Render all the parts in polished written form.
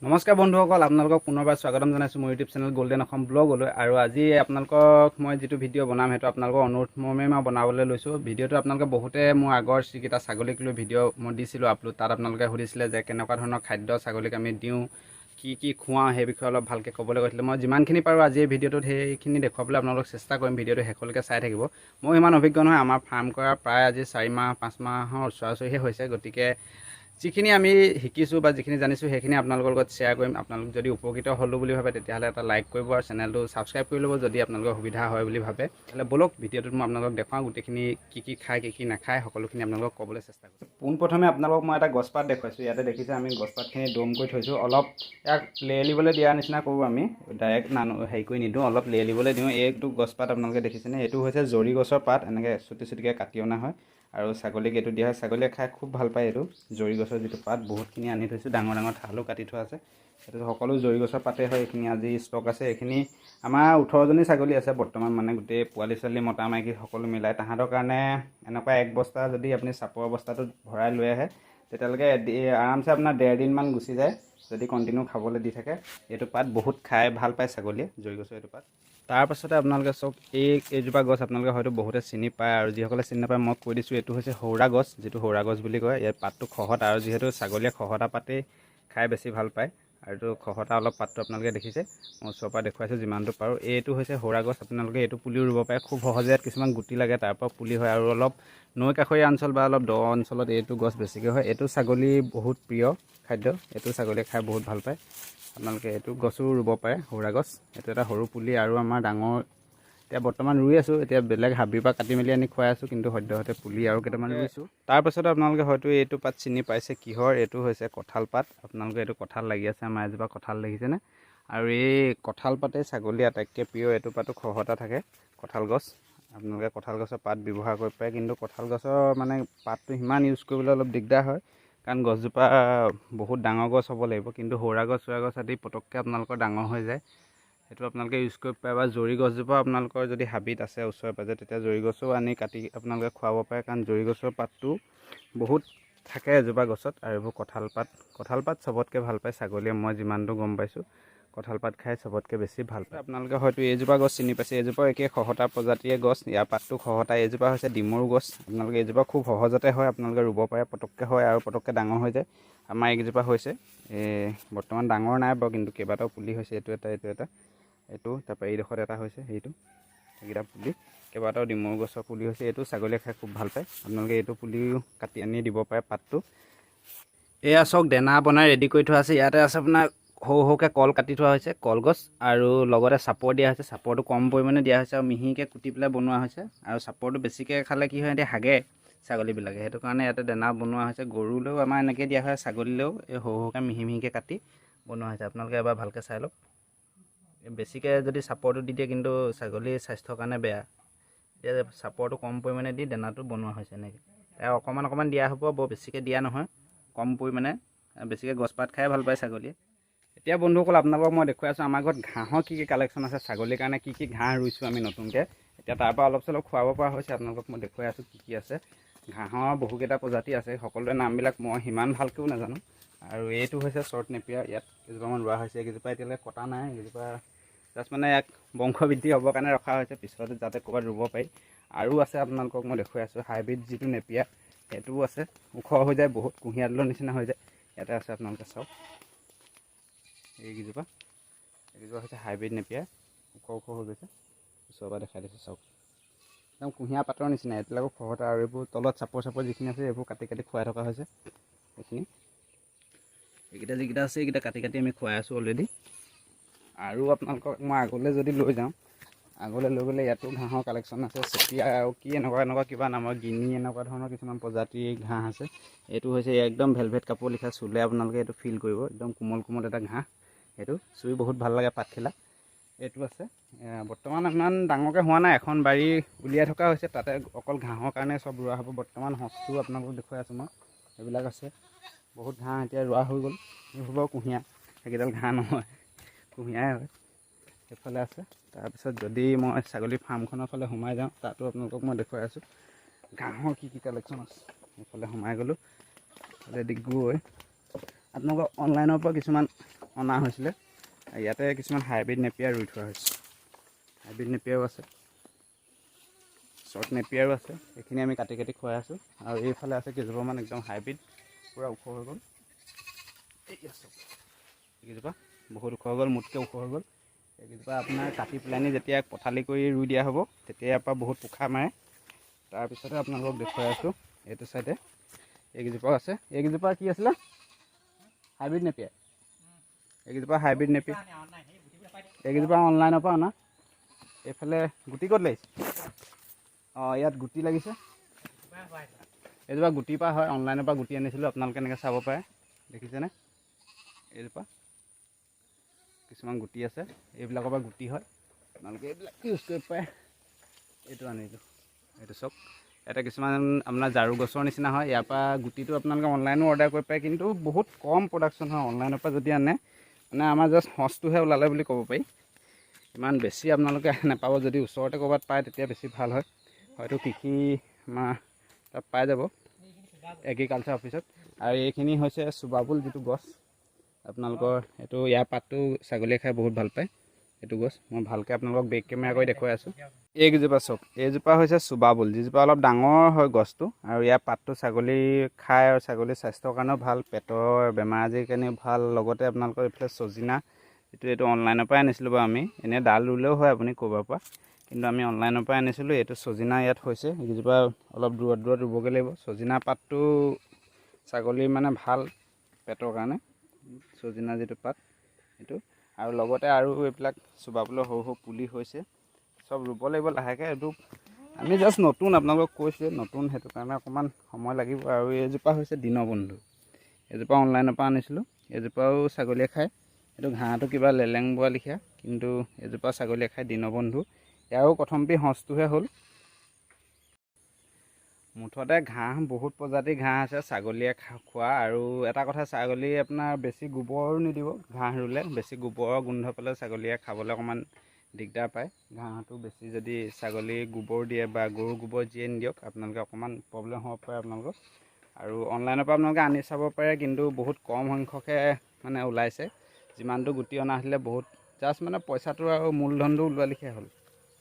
নমস্কাৰ বন্ধুসকল, আপোনালোকক পুনৰবাৰ স্বাগতম জনাইছোঁ মোৰ ইউটিউব চেনেল গল্ডেন অসম ব্লগলৈ। আৰু আজি আপোনালোকক মই যিটো ভিডিঅ' বনাম সেইটো আপোনালোকৰ অনুৰোধ মৰ্মে মই বনাবলৈ লৈছোঁ। ভিডিঅ'টো আপোনালোকে বহুতে মোৰ আগৰ যিকেইটা ছাগলীক লৈ ভিডিঅ' মই দিছিলোঁ আপলোড, তাত আপোনালোকে সুধিছিলে যে কেনেকুৱা ধৰণৰ খাদ্য ছাগলীক আমি দিওঁ, কি খুৱাওঁ, সেই বিষয়ে অলপ ভালকৈ ক'বলৈ কৈছিলে। মই যিমানখিনি পাৰোঁ আজি এই ভিডিঅ'টোত সেইখিনি দেখুৱাবলৈ আপোনালোকক চেষ্টা কৰিম। ভিডিঅ'টো শেষলৈকে চাই থাকিব। মই ইমান অভিজ্ঞ নহয়, আমাৰ ফাৰ্ম কৰা প্ৰায় আজি 4 মাহ 5 মাহৰ ওচৰা-ওচৰিহে হৈছে। গতিকে যিখিনি আমি শিকিছোঁ বা যিখিনি জানিছোঁ সেইখিনি আপোনালোকৰ লগত শ্বেয়াৰ কৰিম। আপোনালোক যদি উপকৃত হ'লোঁ বুলি ভাবে তেতিয়াহ'লে এটা লাইক কৰিব আৰু চেনেলটো ছাবস্ক্ৰাইব কৰি ল'ব যদি আপোনালোকৰ সুবিধা হয় বুলি ভাবে। তেতিয়াহ'লে ব'লক ভিডিঅ'টোত মই আপোনালোকক দেখাওঁ গোটেইখিনি কি খায় কি নাখায় সকলোখিনি আপোনালোকক ক'বলৈ চেষ্টা কৰিম। পোনপ্ৰথমে আপোনালোকক মই এটা গছপাত দেখুৱাইছোঁ। ইয়াতে দেখিছে আমি গছপাতখিনি দম কৰি থৈছোঁ। অলপ ইয়াক লেৰেলিবলৈ দিয়া নিচিনা কৰোঁ আমি, ডাইৰেক্ট হেৰি কৰি নিদিওঁ, অলপ লেৰেলিবলৈ দিওঁ। এইটো গছপাত আপোনালোকে দেখিছেনে, এইটো হৈছে জৰি গছৰ পাত, এনেকৈ চুটি চুটিকৈ কাটি অনা হয় আৰু ছাগলীক এইটো দিয়া হয়। ছাগলীয়ে খাই খুব ভাল পায়। এইটো জৰি গছৰ যিটো পাত বহুতখিনি আনি থৈছোঁ, ডাঙৰ ডাঙৰ ঠালো কাটি থোৱা আছে। এইটো সকলো জৰি গছৰ পাতে হয়। এইখিনি আজি ষ্টক আছে। এইখিনি আমাৰ 18জনী ছাগলী আছে বৰ্তমান, মানে গোটেই পোৱালি ছোৱালী মতা মাইকী সকলো মিলাই। তাহাঁতৰ কাৰণে এনেকুৱা এক বস্তা যদি আপুনি চাপৰ বস্তাটোত ভৰাই লৈ আহে তেতিয়ালৈকে আৰামছে আপোনাৰ 1.5 দিনমান গুচি যায় যদি কণ্টিনিউ খাবলৈ দি থাকে। এইটো পাত বহুত খাই ভাল পায় ছাগলীয়ে, জৰি গছৰ এইটো পাত। তাৰপাছতে আপোনালোকে চাওক, এইজোপা গছ আপোনালোকে হয়তো বহুতে চিনি পায়, আৰু যিসকলে চিনি নাপায় মই কৈ দিছোঁ, এইটো হৈছে সৌৰা গছ, যিটো সৌৰা গছ বুলি কয়। ইয়াৰ পাতটো খহটা, আৰু যিহেতু ছাগলীয়ে খহটা পাতেই খাই বেছি ভাল পায়, আৰু এইটো খহটা অলপ পাতটো আপোনালোকে দেখিছে, মই ওচৰৰ পৰা দেখুৱাইছোঁ যিমানটো পাৰোঁ। এইটো হৈছে সৌৰা গছ। আপোনালোকে এইটো পুলিও ৰুব পাৰে খুব সহজে। ইয়াত কিছুমান গুটি লাগে, তাৰপৰা পুলি হয়, আৰু অলপ নৈ কাষৰীয়া অঞ্চল বা অলপ দ অঞ্চলত এইটো গছ বেছিকৈ হয়। এইটো ছাগলী বহুত প্ৰিয় খাদ্য, এইটো ছাগলীয়ে খাই বহুত ভাল পায়। আপোনালোকে এইটো গছো ৰুব পাৰে, সৌৰা গছ। এইটো এটা সৰু পুলি, আৰু আমাৰ ডাঙৰ এতিয়া বৰ্তমান ৰুই আছোঁ। এতিয়া বেলেগ হাবিৰ পৰা কাটি মেলি আনি খুৱাই আছোঁ, কিন্তু সদ্যহতে পুলি আৰু কেইটামান ৰুইছোঁ। তাৰপাছতে আপোনালোকে হয়তো এইটো পাত চিনি পাইছে কিহৰ, এইটো হৈছে কঁঠাল পাত। আপোনালোকে এইটো কঁঠাল লাগি আছে, আমাৰ এজোপা কঁঠাল দেখিছেনে। আৰু এই কঁঠাল পাতে ছাগলীৰ আটাইতকৈ প্ৰিয়। এইটো পাতো খহটা থাকে, কঁঠাল গছ। আপোনালোকে কঁঠাল গছৰ পাত ব্যৱহাৰ কৰিব পাৰে, কিন্তু কঁঠাল গছৰ মানে পাতটো সিমান ইউজ কৰিবলৈ অলপ দিগদাৰ হয়, কাৰণ গছজোপা বহুত ডাঙৰ গছ হ'ব লাগিব। কিন্তু সৌৰা গছ চৌৰা গছ আদি পটককৈ আপোনালোকৰ ডাঙৰ হৈ যায়, সেইটো আপোনালোকে ইউজ কৰিব পাৰে। বা জৰি গছজোপা আপোনালোকৰ যদি হাবিত আছে ওচৰে পাজৰে, তেতিয়া জৰি গছো আনি কাটি আপোনালোকে খুৱাব পাৰে, কাৰণ জৰি গছৰ পাতটো বহুত থাকে এজোপা গছত। আৰু এইবোৰ কঁঠাল পাত চবতকৈ ভাল পায় ছাগলীয়ে, মই যিমানটো গম পাইছোঁ কঁঠাল পাত খাই চবতকৈ বেছি ভাল পায়। আপোনালোকে হয়তো এইজোপা গছ চিনি পাইছে, এইজোপা একে খহটা প্ৰজাতিয়ে গছ, ইয়াৰ পাতটো খহটা। এইজোপা হৈছে ডিমৰু গছ। আপোনালোকে এইজোপা খুব সহজতে হয়, আপোনালোকে ৰুব পাৰে, পটককৈ হয় আৰু পটককৈ ডাঙৰ হৈ যায়। আমাৰ এইকেইজোপা হৈছে বৰ্তমান ডাঙৰ নাই বাৰু, কিন্তু কেইবাটাও পুলি হৈছে। এইটো তাৰপৰা এইডোখৰত এটা হৈছে, সেইকেইটা পুলি, কেইবাটাও ডিমৰু গছৰ পুলি হৈছে। এইটো ছাগলীয়ে খাই খুব ভাল পায়। আপোনালোকে এইটো পুলিও কাটি আনি দিব পাৰে পাতটো। এয়া চাওক, দানা বনাই ৰেডি কৰি থোৱা আছে। ইয়াতে আছে আপোনাৰ সৰু সৰুকৈ কল কাটি থোৱা হৈছে, কলগছ, আৰু লগতে চাপৰ দিয়া হৈছে। চাপৰটো কম পৰিমাণে দিয়া হৈছে আৰু মিহিকৈ কুটি পেলাই বনোৱা হৈছে। আৰু চাপৰটো বেছিকৈ খালে কি হয়, এতিয়া হাগে ছাগলীবিলাকে, সেইটো কাৰণে ইয়াতে দানা বনোৱা হৈছে। গৰুলৈও আমাৰ এনেকৈ দিয়া হয়, ছাগলীলৈও এই সৰু সৰুকৈ মিহিকৈ কাটি বনোৱা হৈছে। আপোনালোকে এবাৰ ভালকৈ চাই লওক। বেছিকৈ যদি চাপৰটো দি দিয়ে কিন্তু ছাগলীৰ স্বাস্থ্যৰ কাৰণে বেয়া। এতিয়া চাপৰটো কম পৰিমাণে দি দানাটো বনোৱা হৈছে এনেকৈ। অকণমান দিয়া হ'ব, বৰ বেছিকৈ দিয়া নহয়, কম পৰিমাণে। বেছিকৈ গছপাত খাই ভাল পায় ছাগলীয়ে। এতিয়া বন্ধুসকল আপোনালোকক মই দেখুৱাই আছোঁ আমাৰ ঘৰত ঘাঁহৰ কি কালেকশ্যন আছে, ছাগলীৰ কাৰণে কি ঘাঁহ ৰুইছোঁ আমি নতুনকৈ। এতিয়া তাৰপৰা অলপ চলপ খুৱাব পৰা হৈছে। আপোনালোকক মই দেখুৱাই আছোঁ কি আছে। ঘাঁহৰ বহুকেইটা প্ৰজাতি আছে, সকলোৰে নামবিলাক মই সিমান ভালকৈও নাজানো। আৰু এইটো হৈছে শ্বৰ্ট নেপিয়াৰ। ইয়াত কেইজোপামান ৰোৱা হৈছে, এইকেইজোপা এতিয়ালৈকে কটা নাই। এইকেইজোপা জাষ্ট মানে এক বংশ বৃদ্ধি হ'বৰ কাৰণে ৰখা হৈছে, পিছত যাতে ক'ৰবাত ৰুব পাৰি। আৰু আছে আপোনালোকক মই দেখুৱাই আছোঁ হাইব্ৰিড যিটো নেপিয়াৰ, সেইটোও আছে। ওখ হৈ যায় বহুত, কুঁহিয়াৰ দালৰ নিচিনা হৈ যায়। ইয়াতে আছে আপোনালোকে চাওক, এইকেইজোপা হৈছে হাইব্ৰিড নেপিয়াৰ, ওখ হৈ গৈছে। ওচৰৰ পৰা দেখাই দিছোঁ চাওক, একদম কুঁহিয়াৰ পাতৰ নিচিনা। এইবিলাকো খহটা, আৰু এইবোৰ তলত চাপৰ যিখিনি আছে এইবোৰ কাটি খুৱাই থকা হৈছে। এইকেইটা আছে, এইকেইটা কাটি আমি খুৱাই আছোঁ অলৰেডি। আৰু আপোনালোকক মই আগলৈ যদি লৈ যাওঁ, আগলৈ লৈ গ'লে ইয়াতো ঘাঁহৰ কালেকশ্যন আছে। চেতিয়া আৰু কি এনেকুৱা কিবা নামৰ গিনি, এনেকুৱা ধৰণৰ কিছুমান প্ৰজাতিৰ ঘাঁহ আছে। এইটো হৈছে একদম ভেলভেট কাপোৰ লিখা, চুলে আপোনালোকে এইটো ফিল কৰিব, একদম কোমল এটা ঘাঁহ। সেইটো চুই বহুত ভাল লাগে, পাতখিলা। এইটো আছে, বৰ্তমান ইমান ডাঙৰকৈ হোৱা নাই, এখন বাৰী উলিয়াই থকা হৈছে, তাতে অকল ঘাঁহৰ কাৰণে চব ৰোৱা হ'ব। বৰ্তমান সঁচটো আপোনালোকক দেখুৱাই আছোঁ মই, এইবিলাক আছে। বহুত ঘাঁহ এতিয়া ৰোৱা হৈ গ'ল। এইবোৰ বাৰু কুঁহিয়াৰ, সেইকেইডাল ঘাঁহ নহয়, কুঁহিয়াৰে হয়। সেইফালে আছে। তাৰপিছত যদি মই ছাগলী ফাৰ্মখনৰ ফালে সোমাই যাওঁ, তাতো আপোনালোকক মই দেখুৱাই আছোঁ ঘাঁহৰ কি কালেকশ্যন আছে। সেইফালে সোমাই গ'লোঁ, অলৰেডি গৈ আপোনালোকৰ অনলাইনৰ পৰা কিছুমান অনা হৈছিলে। ইয়াতে কিছুমান হাইব্ৰিড নেপিয়াৰ ৰুই থোৱা হৈছে। হাইব্ৰিড নেপিয়াৰো আছে, শ্বৰ্ট নেপিয়াৰো আছে। এইখিনি আমি কাটি কাটি খুৱাই আছোঁ। আৰু এইফালে আছে কেইজোপামান একদম হাইব্ৰিড, পূৰা ওখ হৈ গ'ল। এইকেইজোপা বহুত ওখ হৈ গ'ল, মোতকৈ ওখ হৈ গ'ল। এইকেইজোপা আপোনাৰ কাটি পেলানি যেতিয়া পথালি কৰি ৰুই দিয়া হ'ব, তেতিয়াৰ পৰা বহুত পোখা মাৰে। তাৰপিছতে আপোনালোকক দেখুৱাই আছোঁ। এইটো চাইডে এইকেইজোপাও আছে। এইকেইজোপা কি আছিলে? Hybrid napier. এইকেইজোপা হাইব্ৰিড নেপিয়াৰ। এইকেইজোপা অনলাইনৰ পৰা অনা। এইফালে গুটি ক'ত লাগিছে? অঁ, ইয়াত গুটি লাগিছে। এইজোপা গুটিৰ পৰা হয়, অনলাইনৰ পৰা গুটি আনিছিলোঁ। আপোনালোকে এনেকৈ চাব পাৰে, দেখিছেনে? এইজোপা কিছুমান গুটি আছে, এইবিলাকৰ পৰা গুটি হয়। আপোনালোকে এইবিলাক ইউজ কৰিব পাৰে। এইটো আনিলোঁ, এইটো চাওক। ইয়াতে কিছুমান আপোনাৰ জাৰু গছৰ নিচিনা হয়। ইয়াৰ পৰা গুটিটো আপোনালোকে অনলাইনো অৰ্ডাৰ কৰিব পাৰে, কিন্তু বহুত কম প্ৰডাকশ্যন হয় অনলাইনৰ পৰা যদি আনে। মানে আমাৰ জাষ্ট সঁচটোহে ওলালে বুলি ক'ব পাৰি। ইমান বেছি আপোনালোকে নাপাব। যদি ওচৰতে ক'ৰবাত পায় তেতিয়া বেছি ভাল হয়। হয়তো কৃষি আমাৰ তাত পাই যাব, এগ্ৰিকালচাৰ অফিচত। আৰু এইখিনি হৈছে চুবাবুল যিটো গছ, আপোনালোকৰ এইটো ইয়াৰ পাতটো ছাগলীয়ে খাই বহুত ভাল পায়। এইটো গছ মই ভালকৈ আপোনালোকক বেক কেমেৰা কৰি দেখুৱাই আছোঁ। এইকেইজোপা চাওক, এইজোপা হৈছে চুবাবুল, যিজোপা অলপ ডাঙৰ হয় গছটো। আৰু ইয়াৰ পাতটো ছাগলী খায় আৰু ছাগলীৰ স্বাস্থ্যৰ কাৰণেও ভাল, পেটৰ বেমাৰ আদিৰ কাৰণেও ভাল। লগতে আপোনালোকৰ এইফালে চজিনা, এইটো অনলাইনৰ পৰাই আনিছিলোঁ বাৰু আমি। এনেই ডাল ৰুলেও হয় আপুনি ক'ৰবাৰ পৰা, কিন্তু আমি অনলাইনৰ পৰাই আনিছিলোঁ। এইটো চজিনা ইয়াত হৈছে। এইকেইজোপা অলপ দূৰত দূৰত ৰুবগৈ লাগিব। চজিনা পাতটো ছাগলীৰ মানে ভাল পেটৰ কাৰণে, চজিনা যিটো পাত সেইটো। আৰু লগতে আৰু এইবিলাক চুবাবুলৰ সৰু সৰু পুলি হৈছে, চব ৰুব লাগিব লাহেকৈ। এইটো আমি জাষ্ট নতুন, আপোনালোকক কৈছোঁ নতুন, সেইটো কাৰণে অকণমান সময় লাগিব। আৰু এইজোপা হৈছে দীনবন্ধু। এইজোপা অনলাইনৰ পৰা আনিছিলোঁ। এইজোপাও ছাগলীয়ে খায়। এইটো ঘাঁহটো কিবা লেলেং বোৱা লিখীয়া, কিন্তু এইজোপা ছাগলীয়ে খায়, দীনবন্ধু। ইয়াৰো প্ৰথমতে সঁচটোহে হ'ল। মুঠতে ঘাঁহ বহুত প্ৰজাতিৰ ঘাঁহ আছে ছাগলীয়ে খোৱা। আৰু এটা কথা, ছাগলী আপোনাৰ বেছি গোবৰো নিদিব। ঘাঁহ ৰুলে বেছি গোবৰৰ গোন্ধ পালে ছাগলীয়ে খাবলৈ অকণমান দিগদাৰ পায়। ঘাঁহটো বেছি যদি ছাগলী গোবৰ দিয়ে বা গৰু গোবৰ যিয়ে নিদিয়ক, আপোনালোকে অকণমান প্ৰব্লেম হ'ব পাৰে আপোনালোকৰ। আৰু অনলাইনৰ পৰা আপোনালোকে আনি চাব পাৰে, কিন্তু বহুত কম সংখ্যকহে মানে ওলাইছে। যিমানটো গুটি অনা আছিলে বহুত, জাষ্ট মানে পইচাটো আৰু মূলধনটো ওলোৱা লিখিয়া হ'ল,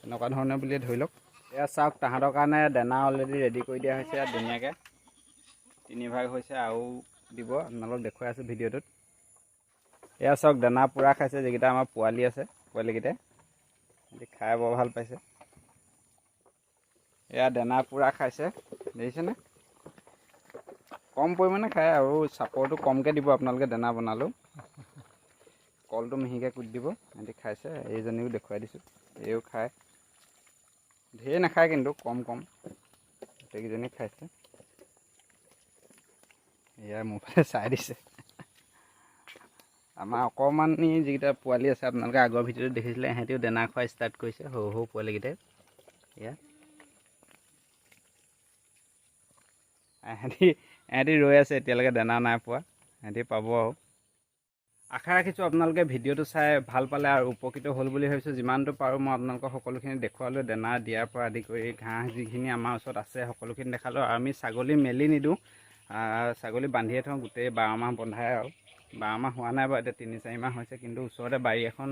এনেকুৱা ধৰণে বুলিয়ে ধৰি লওক। এয়া চাওক, তাহাঁতৰ কাৰণে দানা অলৰেডি ৰেডি কৰি দিয়া হৈছে। ইয়াত ধুনীয়াকৈ 3 ভাগ হৈছে, আৰু দিব। আপোনালোকক দেখুৱাই আছোঁ ভিডিঅ'টোত। এয়া চাওক, দানা পূৰা খাইছে। যিকেইটা আমাৰ পোৱালি আছে, পোৱালিকেইটাই খাই বৰ ভাল পাইছে। এয়া দানা পূৰা খাইছে, দেখিছেনে? কম পৰিমাণে খায়, আৰু চাপৰটো কমকৈ দিব আপোনালোকে দানা বনালেও। কলটো মিহিকৈ কুটি দিব। সিহঁতি খাইছে। এইজনীও দেখুৱাই দিছোঁ, এইও খায়। ঢেৰ নাখায় কিন্তু, কম কম। গোটেইকেইজনী খাইছে। এয়া মোৰ ফালে চাই দিছে। আমাৰ অকণমানি যিকেইটা পোৱালি আছে, আপোনালোকে আগৰ ভিডিঅ'ত দেখিছিলে, সিহঁতিও দানা খোৱা ষ্টাৰ্ট কৰিছে, সৰু সৰু পোৱালিকেইটাই। এয়া সিহঁতি ৰৈ আছে, এতিয়ালৈকে দানা নাই পোৱা। সিহঁতি পাব আৰু। আশা ৰাখিছোঁ আপোনালোকে ভিডিঅ'টো চাই ভাল পালে আৰু উপকৃত হ'ল বুলি ভাবিছোঁ। যিমানটো পাৰোঁ মই আপোনালোকক সকলোখিনি দেখুৱালোঁ। দানা দিয়াৰ পৰা আদি কৰি ঘাঁহ যিখিনি আমাৰ ওচৰত আছে সকলোখিনি দেখালোঁ। আৰু আমি ছাগলী মেলি নিদিওঁ, ছাগলী বান্ধিয়ে থওঁ গোটেই 12 মাহ বন্ধাই। আৰু 12 মাহ হোৱা নাই বাৰু, এতিয়া 3-4 মাহ হৈছে। কিন্তু ওচৰতে বাৰী এখন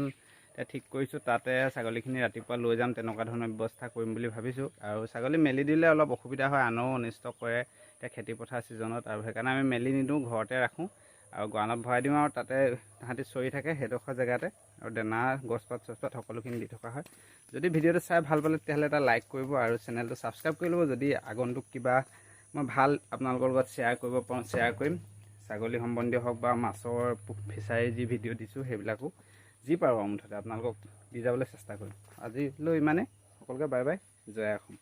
ঠিক কৰিছোঁ, তাতে ছাগলীখিনি ৰাতিপুৱা লৈ যাম, তেনেকুৱা ধৰণৰ ব্যৱস্থা কৰিম বুলি ভাবিছোঁ। আৰু ছাগলী মেলি দিলে অলপ অসুবিধা হয়, আনেও অনিষ্ট কৰে এতিয়া খেতিপথাৰ ছিজনত। আৰু সেইকাৰণে আমি মেলি নিদিওঁ, ঘৰতে ৰাখোঁ আৰু গঁৰালত ভৰাই দিওঁ। আৰু তাতে তাহাঁতি চৰি থাকে সেইডোখৰ জেগাতে। আৰু দানা, গছপাত চছপাত সকলোখিনি দি থকা হয়। যদি ভিডিঅ'টো চাই ভাল পালে তেতিয়াহ'লে এটা লাইক কৰিব আৰু চেনেলটো ছাবস্ক্ৰাইব কৰি ল'ব। যদি আগন্তুক কিবা মই ভাল আপোনালোকৰ লগত শ্বেয়াৰ কৰিব পাৰোঁ, শ্বেয়াৰ কৰিম। ছাগলী সম্বন্ধীয় হওক বা মাছৰ ফিচাৰী যি ভিডিঅ' দিছোঁ, সেইবিলাকো যি পাৰোঁ মুঠতে আপোনালোকক দি যাবলৈ চেষ্টা কৰিম। আজিলৈ ইমানে। সকলোকে বাই বাই, জয় অসম।